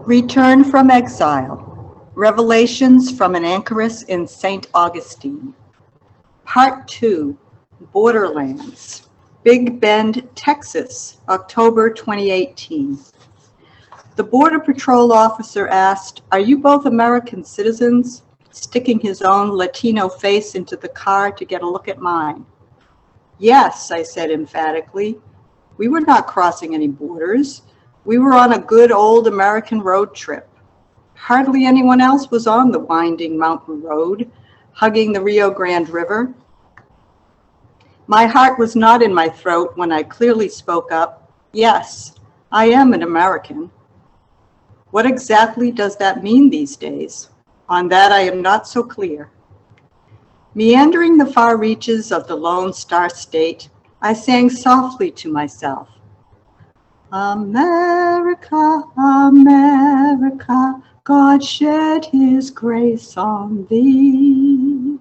Return from Exile, Revelations from an Anchoress in St. Augustine. Part 2, Borderlands, Big Bend, Texas, October 2018. The Border Patrol officer asked, "Are you both American citizens?" sticking his own Latino face into the car to get a look at mine. "Yes," I said emphatically. "We were not crossing any borders. We were on a good old American road trip. Hardly anyone else was on the winding mountain road, hugging the Rio Grande River." My heart was not in my throat when I clearly spoke up. "Yes, I am an American." What exactly does that mean these days? On that I am not so clear. Meandering the far reaches of the Lone Star State, I sang softly to myself, "America, America, God shed his grace on thee."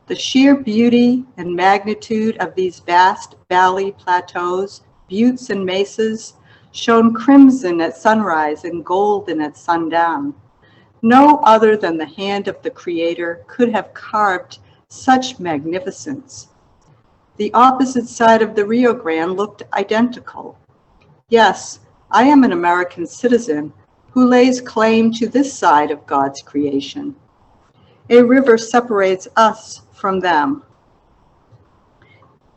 The sheer beauty and magnitude of these vast valley plateaus, buttes and mesas, shone crimson at sunrise and golden at sundown. No other than the hand of the Creator could have carved such magnificence. The opposite side of the Rio Grande looked identical. Yes, I am an American citizen who lays claim to this side of God's creation. A river separates us from them.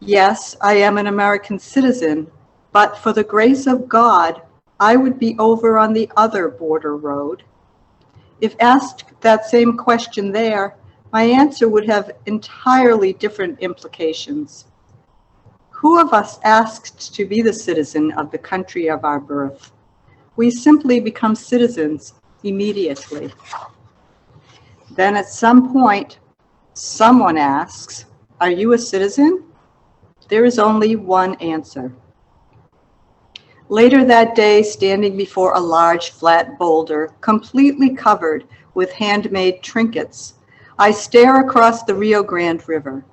Yes, I am an American citizen, but for the grace of God, I would be over on the other border road. If asked that same question there, my answer would have entirely different implications. Who of us asked to be the citizen of the country of our birth? We simply become citizens immediately. Then at some point, someone asks, "Are you a citizen?" There is only one answer. Later that day, standing before a large flat boulder, completely covered with handmade trinkets, I stare across the Rio Grande River.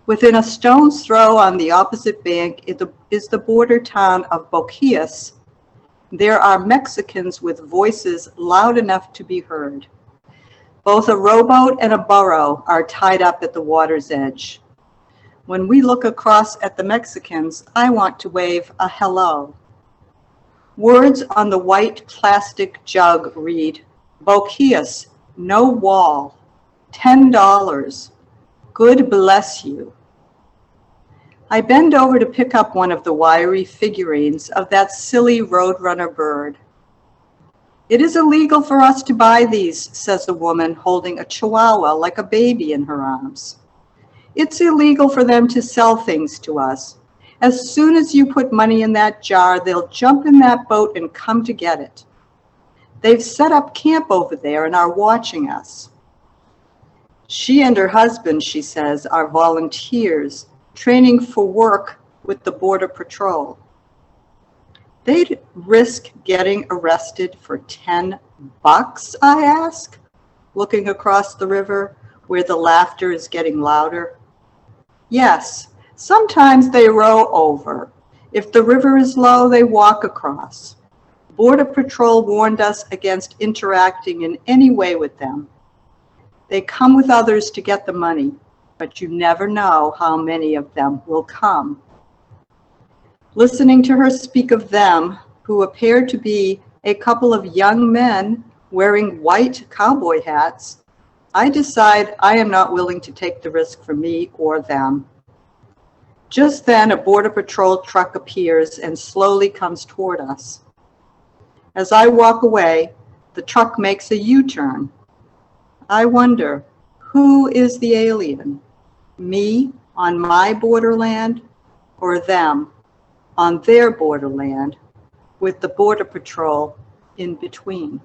Within a stone's throw on the opposite bank is the border town of Boquias. There are Mexicans with voices loud enough to be heard. Both a rowboat and a burro are tied up at the water's edge. When we look across at the Mexicans, I want to wave a hello. Words on the white plastic jug read, "Boquias, no wall, $10. Good bless you." I bend over to pick up one of the wiry figurines of that silly roadrunner bird. "It is illegal for us to buy these," says a woman holding a chihuahua like a baby in her arms. "It's illegal for them to sell things to us. As soon as you put money in that jar, they'll jump in that boat and come to get it. They've set up camp over there and are watching us." She and her husband, she says, are volunteers training for work with the Border Patrol. They'd risk getting arrested for $10, I ask, looking across the river where the laughter is getting louder. "Yes, sometimes they row over. If the river is low, they walk across. Border Patrol warned us against interacting in any way with them. They come with others to get the money, but you never know how many of them will come." Listening to her speak of them, who appear to be a couple of young men wearing white cowboy hats, I decide I am not willing to take the risk for me or them. Just then, a Border Patrol truck appears and slowly comes toward us. As I walk away, the truck makes a U-turn. I wonder, who is the alien? Me on my borderland, or them on their borderland, with the Border Patrol in between?